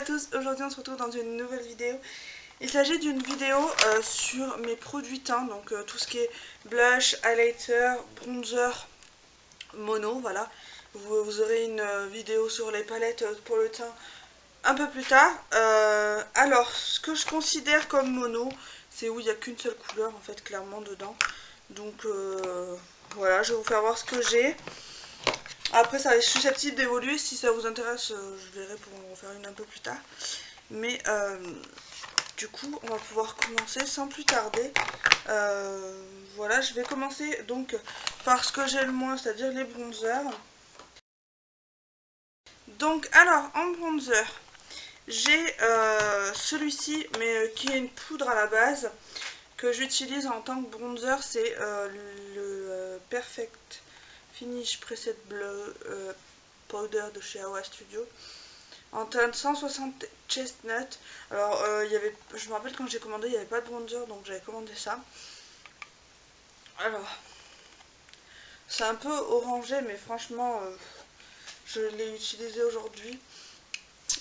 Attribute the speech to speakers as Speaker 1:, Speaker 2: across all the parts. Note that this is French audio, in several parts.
Speaker 1: tous, aujourd'hui on se retrouve dans une nouvelle vidéo. Il s'agit d'une vidéo sur mes produits teint, donc tout ce qui est blush, highlighter, bronzer, mono, voilà. Vous aurez une vidéo sur les palettes pour le teint un peu plus tard. Alors, ce que je considère comme mono, c'est où il n'y a qu'une seule couleur en fait, clairement dedans. Donc voilà, je vais vous faire voir ce que j'ai. Après, ça est susceptible d'évoluer. Si ça vous intéresse, je verrai pour en faire une un peu plus tard. Mais du coup, on va pouvoir commencer sans plus tarder. Voilà, je vais commencer donc par ce que j'ai le moins, c'est-à-dire les bronzers. Donc, alors, en bronzer, j'ai celui-ci, mais qui est une poudre à la base, que j'utilise en tant que bronzer. C'est le Perfect Finish Preset Bleu Powder de chez Awa Studio en teinte 160 Chestnut. Alors je me rappelle quand j'ai commandé, il n'y avait pas de bronzer, donc j'avais commandé ça. Alors c'est un peu orangé, mais franchement je l'ai utilisé aujourd'hui,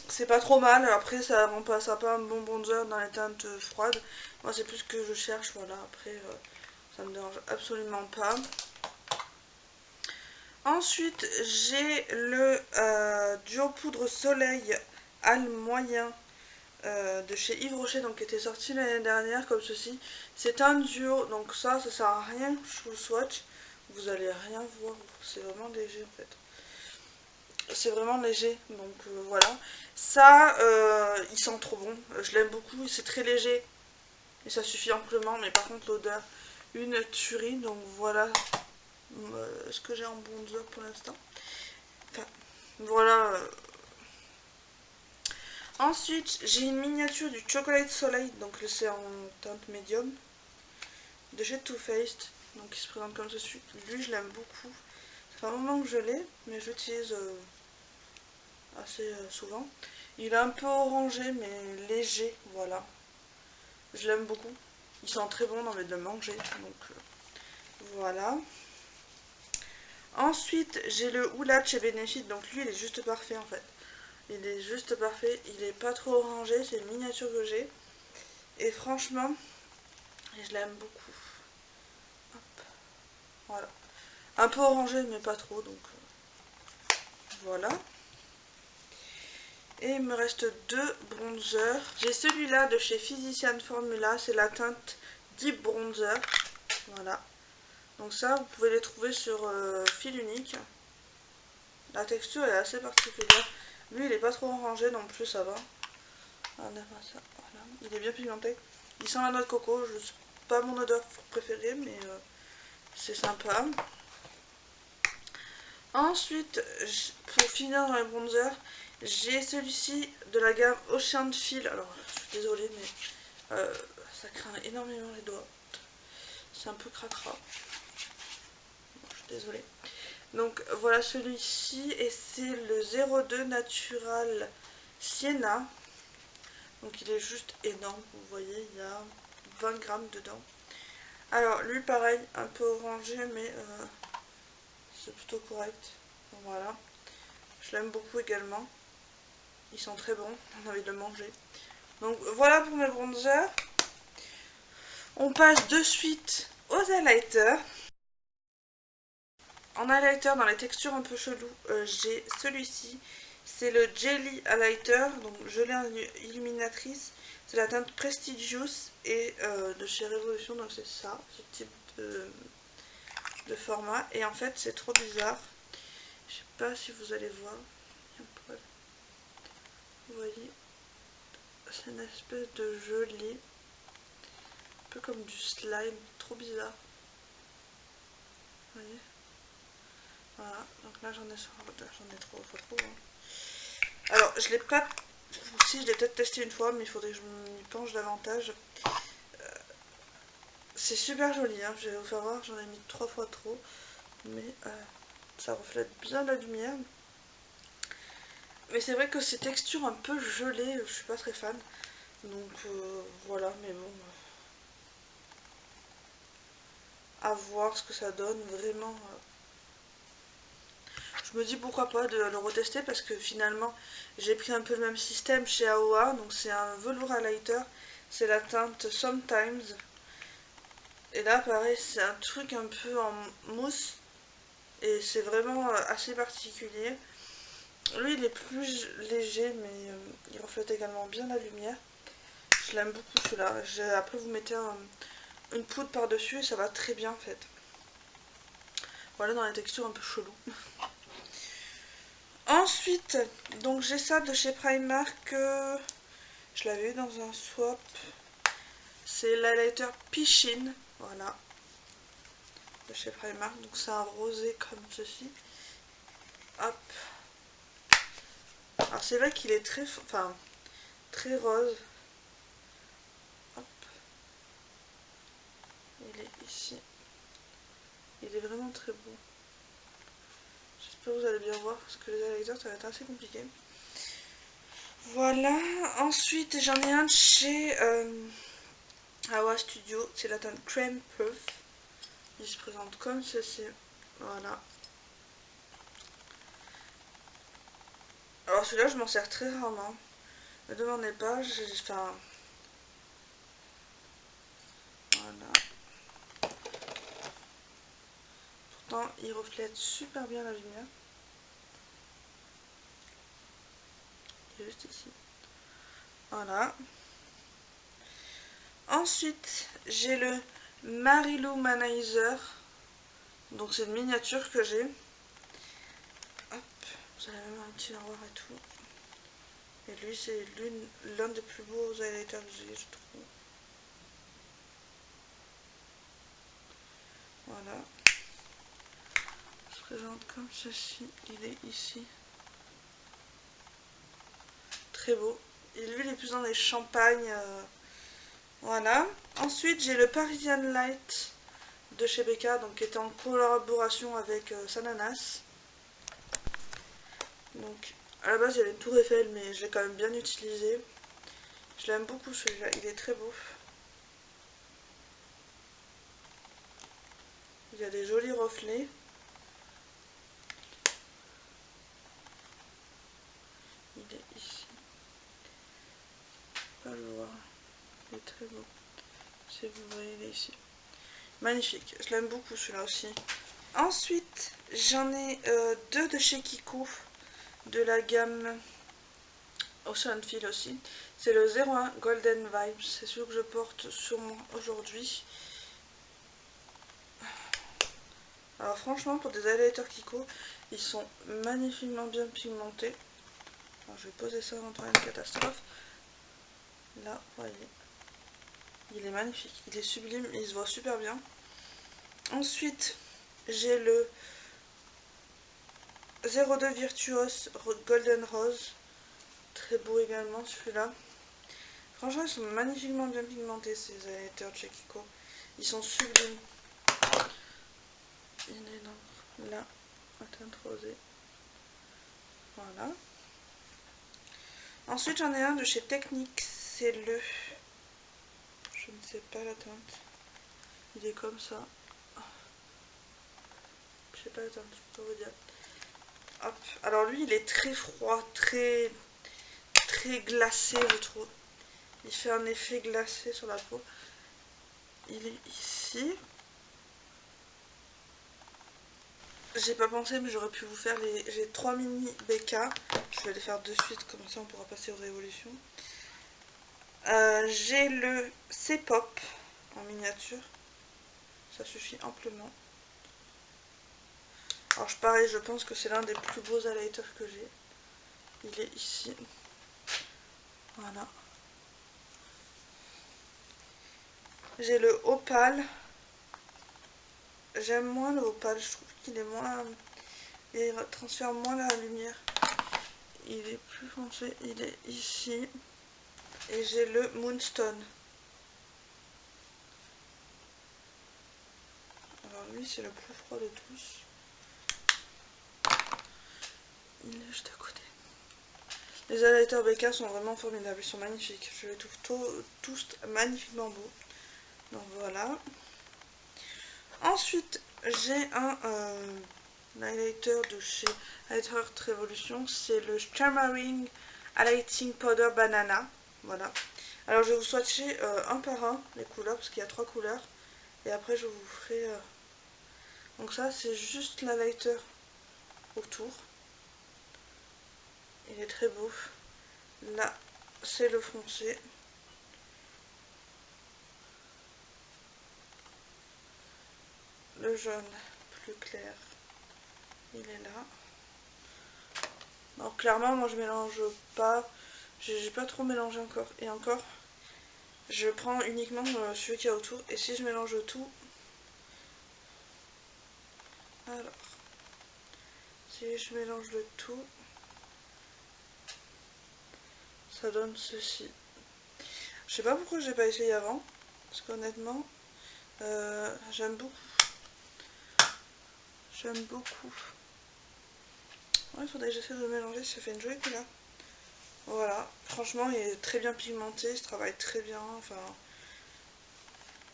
Speaker 1: c'est pas trop mal. Après ça remplacera pas un bon bronzer dans les teintes froides. Moi c'est plus ce que je cherche, voilà. Après ça me dérange absolument pas. Ensuite, j'ai le duo poudre soleil Al moyen de chez Yves Rocher, donc qui était sorti l'année dernière comme ceci. C'est un duo, donc ça sert à rien que je vous swatch. Vous allez rien voir, c'est vraiment léger en fait. C'est vraiment léger, donc voilà. Ça, il sent trop bon, je l'aime beaucoup, c'est très léger et ça suffit amplement, mais par contre l'odeur, une tuerie, donc voilà ce que j'ai en bronzer pour l'instant. Enfin, voilà. Ensuite, j'ai une miniature du Chocolate Soleil, donc c'est en teinte médium, de chez Too Faced, donc il se présente comme ceci. Lui, je l'aime beaucoup. Ça fait un moment que je l'ai, mais je l'utilise assez souvent. Il est un peu orangé, mais léger, voilà. Je l'aime beaucoup. Il sent très bon, dans de le manger, donc voilà. Ensuite, j'ai le Hoola chez Benefit, donc lui, il est juste parfait en fait. Il est juste parfait, il est pas trop orangé, c'est une miniature que j'ai. Et franchement, je l'aime beaucoup. Hop, voilà. Un peu orangé, mais pas trop, donc voilà. Et il me reste deux bronzers. J'ai celui-là de chez Physician Formula, c'est la teinte Deep Bronzer. Voilà. Donc ça, vous pouvez les trouver sur fil unique. La texture est assez particulière. Lui, il est pas trop orangé non plus, ça va. Voilà. Il est bien pigmenté. Il sent la noix de coco. C'est pas mon odeur préférée, mais c'est sympa. Ensuite, pour finir dans les bronzers, j'ai celui-ci de la gamme Ocean Feel. Alors, je suis désolée, mais ça craint énormément les doigts. C'est un peu cracra. Bon, je suis désolée. Donc, voilà celui-ci, et c'est le 02 Natural Sienna. Donc, il est juste énorme. Vous voyez, il y a 20 grammes dedans. Alors, lui, pareil, un peu orangé, mais c'est plutôt correct. Voilà. Je l'aime beaucoup également. Ils sont très bons, on a envie de le manger. Donc voilà pour mes bronzers. On passe de suite aux highlighters. En highlighter, dans les textures un peu cheloues, j'ai celui-ci. C'est le Jelly Highlighter, donc gelée illuminatrice. C'est la teinte Prestigious et de chez Révolution, donc c'est ça, ce type de format. Et en fait, c'est trop bizarre. Je sais pas si vous allez voir. Vous voyez, c'est une espèce de gelée, un peu comme du slime, trop bizarre. Vous voyez, voilà, donc là j'en ai trop, hein. Alors je l'ai pas, si je l'ai peut-être testé une fois, mais il faudrait que je m'y penche davantage. C'est super joli, hein. Je vais vous faire voir, j'en ai mis 3 fois trop, mais ça reflète bien la lumière. Mais c'est vrai que ces textures un peu gelées, je suis pas très fan. Donc voilà, mais bon, à voir ce que ça donne, vraiment. je me dis pourquoi pas de le retester parce que finalement j'ai pris un peu le même système chez AOA. Donc c'est un velours highlighter, c'est la teinte Sometimes. Et là pareil c'est un truc un peu en mousse et c'est vraiment assez particulier. Lui il est plus léger mais il reflète également bien la lumière. Je l'aime beaucoup celui-là. Après vous mettez une poudre par dessus et ça va très bien en fait. Voilà, dans les textures un peu chelou. Ensuite, donc j'ai ça de chez Primark. Je l'avais eu dans un swap. C'est l'highlighter Piscine. Voilà. De chez Primark. Donc c'est un rosé comme ceci. Hop. Alors c'est vrai qu'il est très, très rose. Hop. Il est ici. Il est vraiment très beau. J'espère que vous allez bien voir parce que les highlighters ça va être assez compliqué. Voilà. Ensuite j'en ai un de chez Awa Studio. C'est la teinte Crème Puff. Il se présente comme ceci. Voilà. Alors celui-là je m'en sers très rarement. Ne demandez pas. Enfin. Voilà. Pourtant il reflète super bien la lumière. Il est juste ici. Voilà. Ensuite j'ai le Marilumanizer. Donc c'est une miniature que j'ai. Hop. Vous avez même un petit miroir et tout. Et lui c'est l'un des plus beaux highlighters que j'ai, je trouve. Voilà. Il se présente comme ceci. Il est ici. Très beau. Et lui il est plus dans les champagnes. Voilà. Ensuite j'ai le Parisian Light de chez Becca, donc qui était en collaboration avec Sananas. Donc à la base il y avait une tour Eiffel mais je l'ai quand même bien utilisé. Je l'aime beaucoup celui-là, il est très beau. Il y a des jolis reflets. Il est ici. Pas le voir. Il est très beau. Si vous voyez, il est ici. Magnifique. Je l'aime beaucoup celui-là aussi. Ensuite, j'en ai deux de chez Kiko. De la gamme Ocean Feel aussi. C'est le 01 Golden Vibes. C'est celui que je porte sur moi aujourd'hui. Alors franchement, pour des highlighters Kiko, ils sont magnifiquement bien pigmentés. Alors, je vais poser ça avant de faire une catastrophe. Là, voyez. Il est magnifique. Il est sublime et il se voit super bien. Ensuite, j'ai le 02 Virtuos Golden Rose. Très beau également celui-là. Franchement, ils sont magnifiquement bien pigmentés ces highlighters de chez Kiko. Ils sont sublimes. Il est donc là, la teinte rosée. Voilà. Ensuite, j'en ai un de chez Technics. C'est le... Je ne sais pas la teinte. Il est comme ça. Je sais pas la teinte, je peux pas vous dire. Hop. Alors lui, il est très froid, très glacé, je trouve. Il fait un effet glacé sur la peau. Il est ici. J'ai pas pensé, mais j'aurais pu vous faire les... J'ai 3 mini BK. Je vais les faire de suite, comme ça on pourra passer aux révolutions. J'ai le C-Pop en miniature. Ça suffit amplement. Alors pareil, je pense que c'est l'un des plus beaux highlighters que j'ai. Il est ici. Voilà. J'ai le Opal. J'aime moins le Opal, je trouve qu'il est moins... Il transfère moins la lumière. Il est plus foncé, il est ici. Et j'ai le Moonstone. Alors lui c'est le plus froid de tous. Il est juste à côté. Les highlighters BK sont vraiment formidables, ils sont magnifiques. Je les trouve tous magnifiquement beaux. Donc voilà. Ensuite j'ai un l'highlighter de chez Highlight Revolution, c'est le Charming Highlighting Powder Banana. Voilà. Alors je vais vous swatcher un par un les couleurs, parce qu'il y a 3 couleurs. Et après je vous ferai... Donc ça c'est juste l'highlighter autour. Il est très beau. Là c'est le foncé. Le jaune plus clair, il est là. Alors clairement moi je mélange pas, j'ai pas trop mélangé encore. Et encore, je prends uniquement celui qu'il y a autour. Et si je mélange tout, alors si je mélange le tout, ça donne ceci. Je sais pas pourquoi j'ai pas essayé avant, parce qu'honnêtement j'aime beaucoup. J'aime beaucoup. Ouais, il faudrait que j'essaie de mélanger, ça fait une jolie couleur. Voilà, franchement il est très bien pigmenté, il se travaille très bien, enfin... De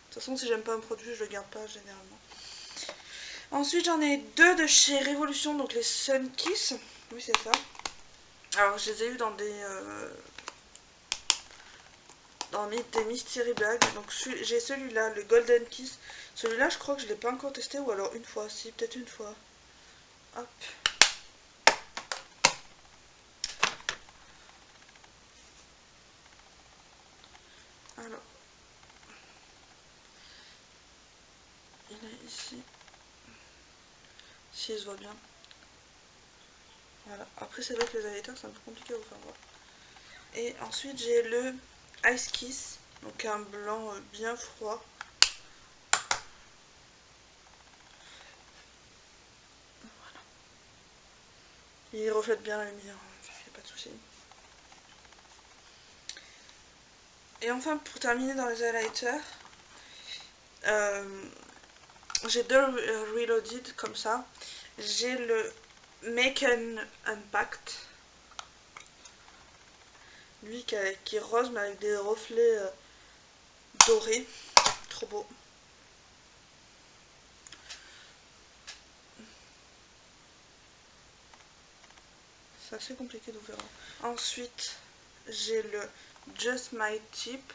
Speaker 1: toute façon si j'aime pas un produit je le garde pas généralement. Ensuite j'en ai 2 de chez Révolution, donc les Sun Kiss. Oui c'est ça. Alors je les ai eu dans des mystery bags. Donc j'ai celui-là, le Golden Kiss. Celui-là je crois que je l'ai pas encore testé, ou alors une fois, si peut-être une fois. Hop. Alors, il est ici. Si il se voit bien. Voilà. Après c'est vrai que les highlighters c'est un peu compliqué à vous faire voir. Et ensuite j'ai le Ice Kiss, donc un blanc bien froid. Voilà. Il reflète bien la lumière, il n'y a pas de souci. Et enfin pour terminer dans les highlighters, j'ai 2 Reloaded comme ça. J'ai le Make an Impact, lui qui est rose mais avec des reflets dorés, trop beau. C'est assez compliqué d'ouvrir. Ensuite j'ai le Just My Tip,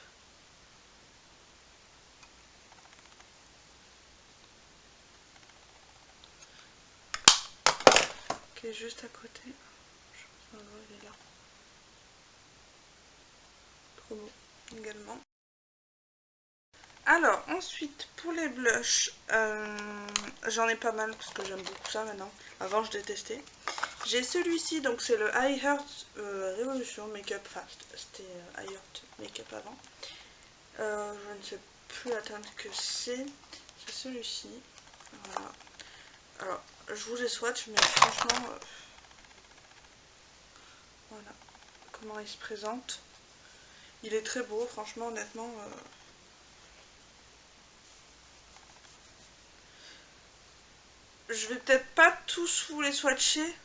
Speaker 1: qui est juste à côté. Je pense que il est là. Trop beau également. Alors ensuite pour les blushs, j'en ai pas mal parce que j'aime beaucoup ça maintenant. Avant je détestais. J'ai celui-ci, donc c'est le I Heart Revolution Makeup, enfin c'était I Heart Makeup avant. Je ne sais plus la teinte que c'est celui-ci. Voilà. Alors je vous les swatch, mais franchement voilà comment il se présente. Il est très beau, franchement honnêtement. Je vais peut-être pas tous vous les swatcher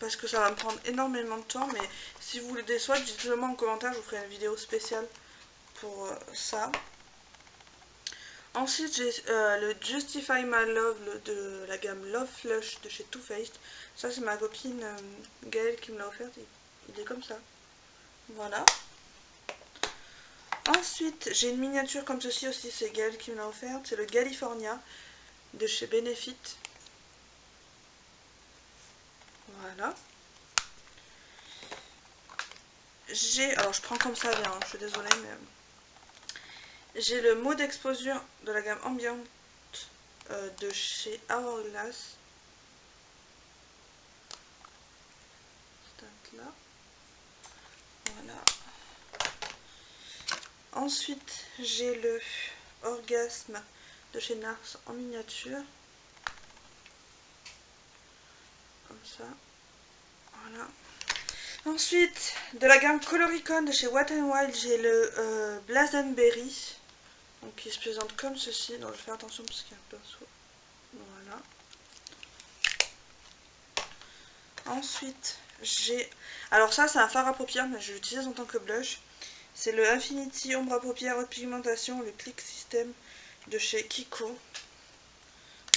Speaker 1: parce que ça va me prendre énormément de temps, mais si vous voulez des swatchs, dites-le moi en commentaire, je vous ferai une vidéo spéciale pour ça. Ensuite j'ai le Justify My Love de la gamme Love Flush de chez Too Faced. Ça c'est ma copine Gaëlle qui me l'a offert, il est comme ça. Voilà. Ensuite j'ai une miniature comme ceci aussi, c'est Gaëlle qui me l'a offert, c'est le California de chez Benefit. Voilà. Alors je prends comme ça bien, je suis désolée, mais j'ai le mot d'exposure de la gamme ambiante de chez Hourglass. Cette là. Voilà. Ensuite j'ai le Orgasme de chez NARS en miniature. Comme ça. Voilà. Ensuite, de la gamme Coloricon de chez Wet n Wild, j'ai le Blazenberry. Donc il se présente comme ceci. Donc je fais attention parce qu'il y a un pinceau. Voilà. Ensuite, j'ai... Alors ça c'est un fard à paupières, mais je l'utilise en tant que blush. C'est le Infinity Ombre à paupières haute pigmentation, le Click System de chez Kiko.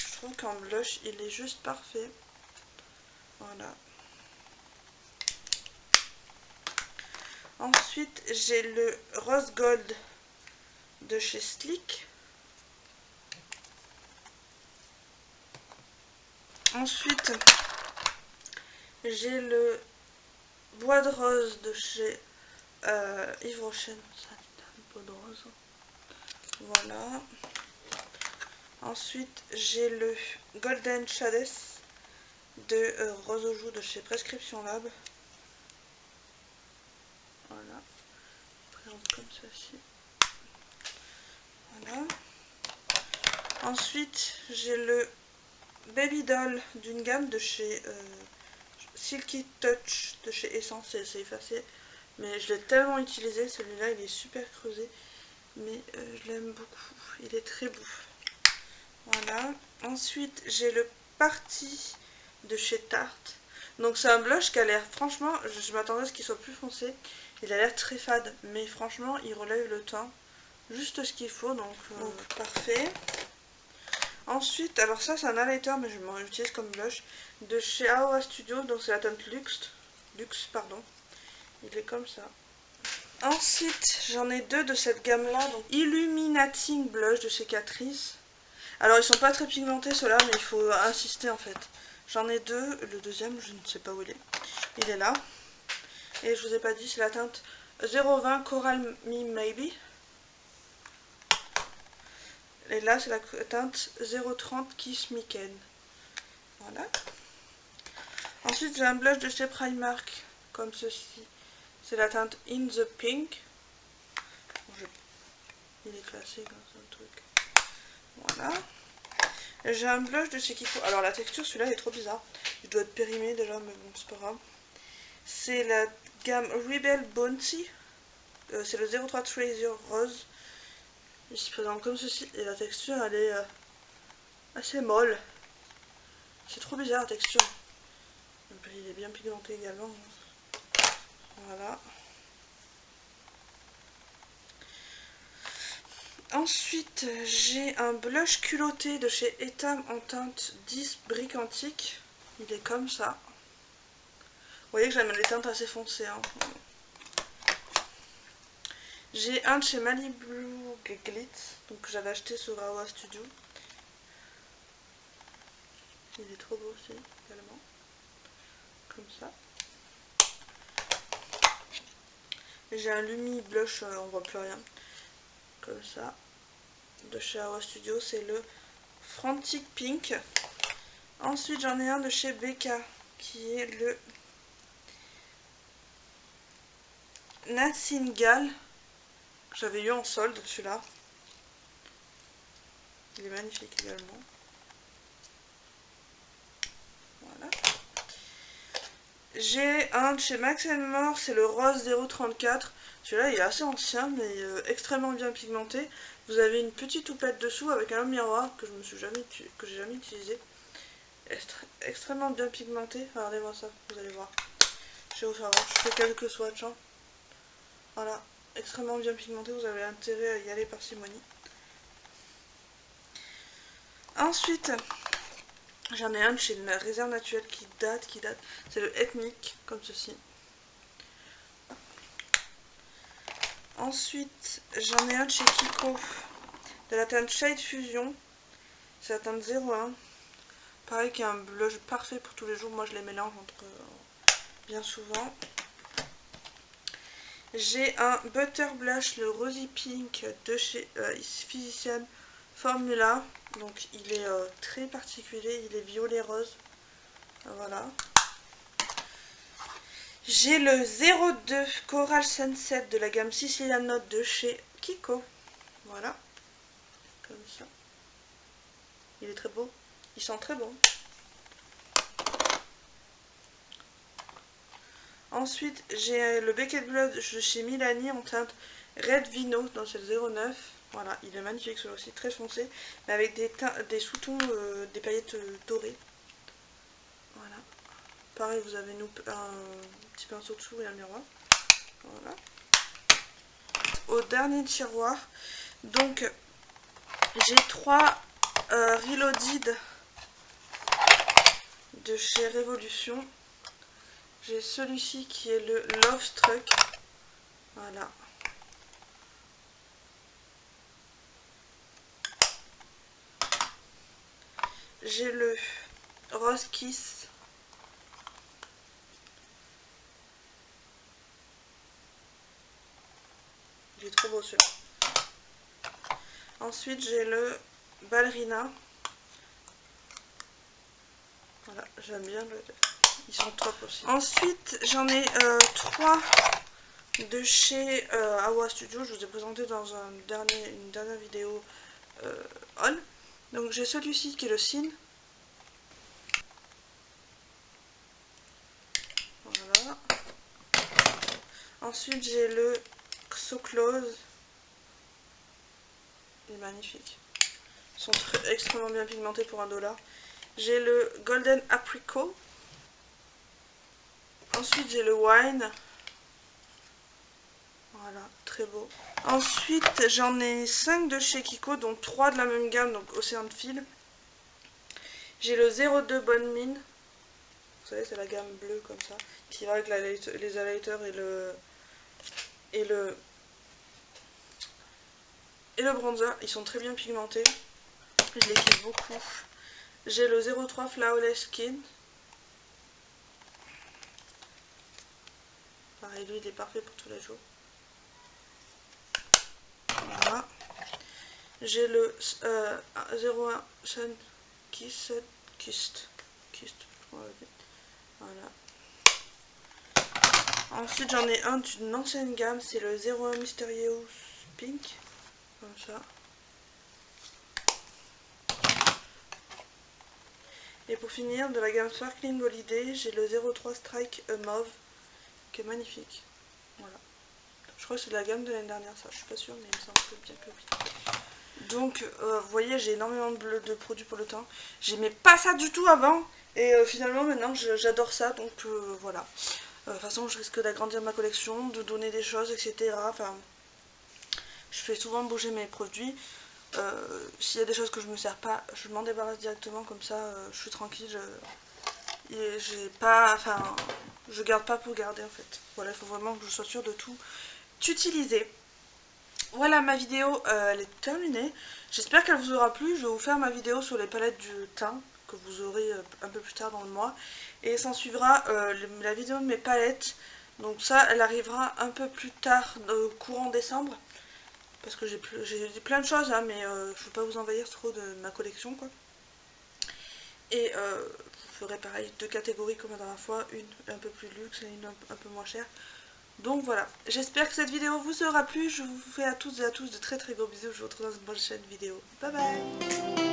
Speaker 1: Je Je trouve qu'en blush, il est juste parfait. Voilà. Ensuite, j'ai le Rose Gold de chez Sleek. Ensuite, j'ai le Bois de Rose de chez Yves Rocher. Ça, c'est un peu de rose. Voilà. Ensuite, j'ai le Golden Shades de Rose aux joues de chez Prescription Lab. Voilà. Présente comme ceci. Voilà. Ensuite, j'ai le Baby Doll d'une gamme de chez Silky Touch de chez Essence. C'est effacé, mais je l'ai tellement utilisé. Celui-là, il est super creusé, mais je l'aime beaucoup. Il est très beau. Voilà. Ensuite, j'ai le Party de chez Tarte. Donc c'est un blush qui a l'air, franchement, je m'attendais à ce qu'il soit plus foncé. Il a l'air très fade, mais franchement, il relève le teint. Juste ce qu'il faut, donc parfait. Ensuite, alors ça c'est un highlighter, mais je m'en utilise comme blush, de chez Aura Studio, donc c'est la teinte Luxe, pardon. Il est comme ça. Ensuite, j'en ai deux de cette gamme-là, donc Illuminating Blush de chez Catrice. Alors ils sont pas très pigmentés ceux-là, mais il faut insister en fait. J'en ai deux, le deuxième, je ne sais pas où il est. Il est là. Et je vous ai pas dit, c'est la teinte 020 Coral Me Maybe. Et là, c'est la teinte 030 Kiss Me Ken. Voilà. Ensuite, j'ai un blush de chez Primark, comme ceci. C'est la teinte In the Pink. Il est classé comme ça, un truc. Voilà. J'ai un blush de chez Kiko. Alors, la texture, celui-là, est trop bizarre. Il doit être périmé déjà, mais bon, c'est pas grave. C'est la gamme Rebel Bounty. C'est le 03 Treasure Rose. Il se présente comme ceci. Et la texture, elle est assez molle. C'est trop bizarre la texture. Il est bien pigmenté également. Voilà. Ensuite, j'ai un blush culotté de chez Etam en teinte 10 brique antique. Il est comme ça. Vous voyez que j'aime les teintes assez foncées. Hein. J'ai un de chez Malibu Glitz, donc que j'avais acheté sur Awa Studio. Il est trop beau aussi, également. Comme ça. J'ai un Lumi Blush, on voit plus rien. Comme ça. De chez Awa Studio, c'est le Frantic Pink. Ensuite, j'en ai un de chez Becca, qui est le Natsingal. J'avais eu en solde celui-là. Il est magnifique également. Voilà. J'ai un de chez Max More, c'est le Rose 034. Celui-là il est assez ancien mais extrêmement bien pigmenté. Vous avez une petite houppette dessous avec un miroir que j'ai jamais utilisé. Extrêmement bien pigmenté. Regardez-moi ça, vous allez voir. Je vais vous faire voir. Je fais quelques swatchs. Hein. Voilà. Extrêmement bien pigmenté, vous avez intérêt à y aller parcimonie. Ensuite, j'en ai un de chez la Réserve Naturelle qui date. C'est le Ethnic, comme ceci. Ensuite, j'en ai un de chez Kiko, de la teinte Shade Fusion. C'est la teinte 01. Pareil, qui est un blush parfait pour tous les jours. Moi, je les mélange entre bien souvent. J'ai un Butter Blush, le Rosy Pink de chez Physician Formula. Donc il est très particulier, il est violet rose. Voilà. J'ai le 02 Coral Sunset de la gamme Sicilian Note de chez Kiko. Voilà. Comme ça. Il est très beau. Il sent très bon. Ensuite, j'ai le Beckett Blood de chez Milani en teinte Red Vino, dans c'est le 09. Voilà, il est magnifique, celui aussi très foncé, mais avec des sous-tons, des paillettes dorées. Voilà. Pareil, vous avez un petit pinceau dessous et un miroir. Voilà. Au dernier tiroir, donc j'ai 3 Reloaded de chez Révolution. J'ai celui-ci qui est le Love Struck. Voilà. J'ai le Rose Kiss. Il est trop beau celui-là. Ensuite j'ai le Ballerina. Voilà, j'aime bien le... Ils sont top aussi. Ensuite j'en ai 3 de chez Awa Studio. Je vous ai présenté dans une dernière vidéo haul. Donc j'ai celui-ci qui est le Sin. Voilà. Ensuite j'ai le So Close. Il est magnifique. Ils sont extrêmement bien pigmentés pour $1. J'ai le Golden Apricot. Ensuite j'ai le Wine. Voilà, très beau. Ensuite j'en ai 5 de chez Kiko, dont 3 de la même gamme, donc Océan de Fil. J'ai le 02 Bonne Mine. Vous savez, c'est la gamme bleue comme ça, qui va avec les highlighters et le bronzer. Ils sont très bien pigmentés. Je les kiffe beaucoup. J'ai le 03 Flawless Skin. Pareil, lui il est parfait pour tous les jours. Voilà. J'ai le 01 Sun Kissed. Voilà. Ensuite j'en ai un d'une ancienne gamme, c'est le 01 Mysterious Pink. Comme ça. Et pour finir, de la gamme Sparkling Holiday, j'ai le 03 Strike Mauve, qui est magnifique. Voilà. Je crois que c'est de la gamme de l'année dernière, ça, je suis pas sûre, mais il me semble bien que oui. Donc, vous voyez, j'ai énormément de produits pour le teint. J'aimais pas ça du tout avant, et finalement, maintenant, j'adore ça, donc voilà. De toute façon, je risque d'agrandir ma collection, de donner des choses, etc. Enfin, je fais souvent bouger mes produits. S'il y a des choses que je me sers pas, je m'en débarrasse directement, comme ça je suis tranquille, j'ai pas, enfin, je garde pas pour garder en fait. Voilà, il faut vraiment que je sois sûre de tout utiliser. Voilà, ma vidéo elle est terminée. J'espère qu'elle vous aura plu. Je vais vous faire ma vidéo sur les palettes du teint que vous aurez un peu plus tard dans le mois, et s'en suivra la vidéo de mes palettes. Donc ça, elle arrivera un peu plus tard, courant décembre. Parce que j'ai plein de choses, hein, mais je ne veux pas vous envahir trop de ma collection, quoi. Et je ferai pareil, 2 catégories comme la dernière fois, une un peu plus luxe et une un peu moins chère. Donc voilà, j'espère que cette vidéo vous aura plu. Je vous fais à toutes et à tous de très très gros bisous. Je vous retrouve dans une prochaine vidéo. Bye bye.